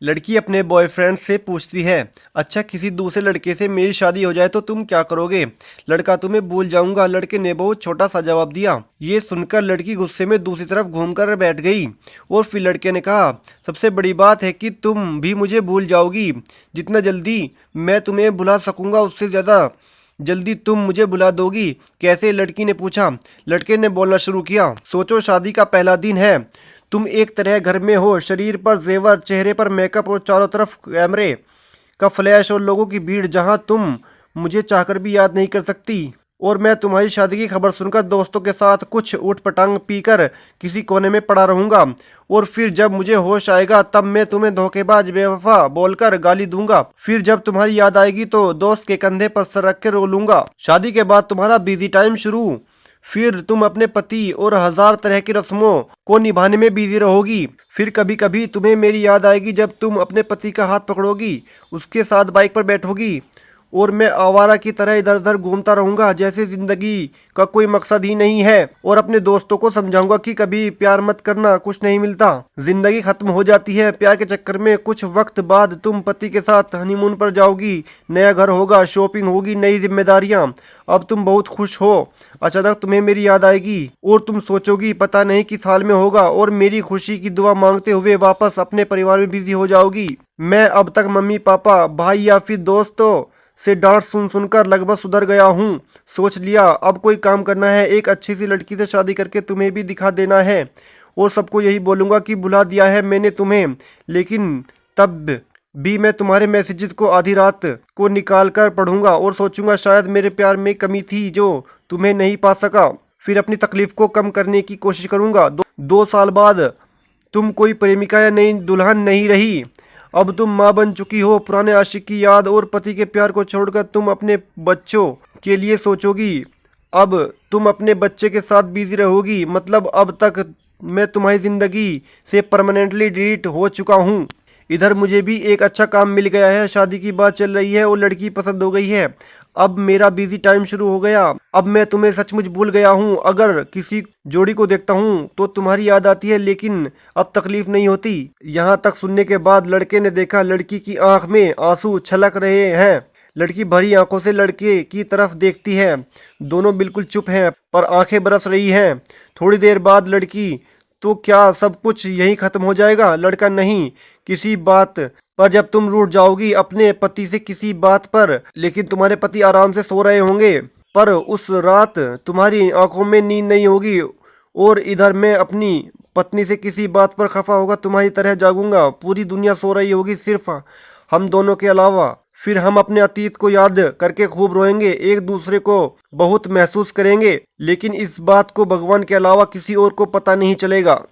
लड़की अपने बॉयफ्रेंड से पूछती है, अच्छा किसी दूसरे लड़के से मेरी शादी हो जाए तो तुम क्या करोगे? लड़का, तुम्हें भूल जाऊंगा। लड़के ने बहुत छोटा सा जवाब दिया। ये सुनकर लड़की गुस्से में दूसरी तरफ घूमकर बैठ गई। और फिर लड़के ने कहा, सबसे बड़ी बात है कि तुम भी मुझे भूल जाओगी। जितना जल्दी मैं तुम्हें भुला सकूंगा उससे ज़्यादा जल्दी तुम मुझे भुला दोगी। कैसे? लड़की ने पूछा। लड़के ने बोलना शुरू किया, सोचो, शादी का पहला दिन है। तुम एक तरह घर में हो, शरीर पर जेवर, चेहरे पर मेकअप और चारों तरफ कैमरे का फ्लैश और लोगों की भीड़, जहां तुम मुझे चाहकर भी याद नहीं कर सकती। और मैं तुम्हारी शादी की खबर सुनकर दोस्तों के साथ कुछ ऊट पटांग पीकर किसी कोने में पड़ा रहूंगा। और फिर जब मुझे होश आएगा तब मैं तुम्हें धोखेबाज, बेवफा बोलकर गाली दूंगा। फिर जब तुम्हारी याद आएगी तो दोस्त के कंधे पर सर रख के रो लूंगा। शादी के बाद तुम्हारा बिजी टाइम शुरू। फिर तुम अपने पति और हजार तरह की रस्मों को निभाने में बिजी रहोगी। फिर कभी कभी तुम्हें मेरी याद आएगी जब तुम अपने पति का हाथ पकड़ोगी, उसके साथ बाइक पर बैठोगी और मैं आवारा की तरह इधर उधर घूमता रहूंगा जैसे जिंदगी का कोई मकसद ही नहीं है। और अपने दोस्तों को समझाऊंगा कि कभी प्यार मत करना, कुछ नहीं मिलता, जिंदगी खत्म हो जाती है प्यार के चक्कर में। कुछ वक्त बाद तुम पति के साथ हनीमून पर जाओगी, नया घर होगा, शॉपिंग होगी, नई जिम्मेदारियां। अब तुम बहुत खुश हो। अचानक तुम्हें मेरी याद आएगी और तुम सोचोगी पता नहीं किस हाल में होगा, और मेरी खुशी की दुआ मांगते हुए वापस अपने परिवार में बिजी हो जाओगी। मैं अब तक मम्मी पापा, भाई या फिर दोस्तों से डांट सुन सुनकर लगभग सुधर गया हूँ। सोच लिया अब कोई काम करना है, एक अच्छी सी लड़की से शादी करके तुम्हें भी दिखा देना है और सबको यही बोलूंगा कि भुला दिया है मैंने तुम्हें। लेकिन तब भी मैं तुम्हारे मैसेजेस को आधी रात को निकाल कर पढ़ूंगा और सोचूंगा शायद मेरे प्यार में कमी थी जो तुम्हें नहीं पा सका। फिर अपनी तकलीफ को कम करने की कोशिश करूंगा। दो साल बाद तुम कोई प्रेमिका या नई दुल्हन नहीं रही, अब तुम माँ बन चुकी हो। पुराने आशिक की याद और पति के प्यार को छोड़कर तुम अपने बच्चों के लिए सोचोगी। अब तुम अपने बच्चे के साथ बिजी रहोगी। मतलब अब तक मैं तुम्हारी जिंदगी से परमानेंटली डिलीट हो चुका हूँ। इधर मुझे भी एक अच्छा काम मिल गया है, शादी की बात चल रही है और लड़की पसंद हो गई है। अब मेरा बिजी टाइम शुरू हो गया। अब मैं तुम्हें सचमुच भूल गया हूँ। अगर किसी जोड़ी को देखता हूँ तो तुम्हारी याद आती है, लेकिन अब तकलीफ नहीं होती। यहाँ तक सुनने के बाद लड़के ने देखा लड़की की आंख में आंसू छलक रहे हैं। लड़की भरी आंखों से लड़के की तरफ देखती है। दोनों बिल्कुल चुप हैं पर आंखें बरस रही हैं। थोड़ी देर बाद लड़की, तो क्या सब कुछ यहीं खत्म हो जाएगा? लड़का, नहीं, किसी बात पर जब तुम रूठ जाओगी अपने पति से किसी बात पर। लेकिन तुम्हारे पति आराम से सो रहे होंगे, पर उस रात तुम्हारी आंखों में नींद नहीं होगी। और इधर मैं अपनी पत्नी से किसी बात पर खफा होगा तुम्हारी तरह जागूंगा। पूरी दुनिया सो रही होगी सिर्फ हम दोनों के अलावा। फिर हम अपने अतीत को याद करके खूब रोएंगे, एक दूसरे को बहुत महसूस करेंगे, लेकिन इस बात को भगवान के अलावा किसी और को पता नहीं चलेगा।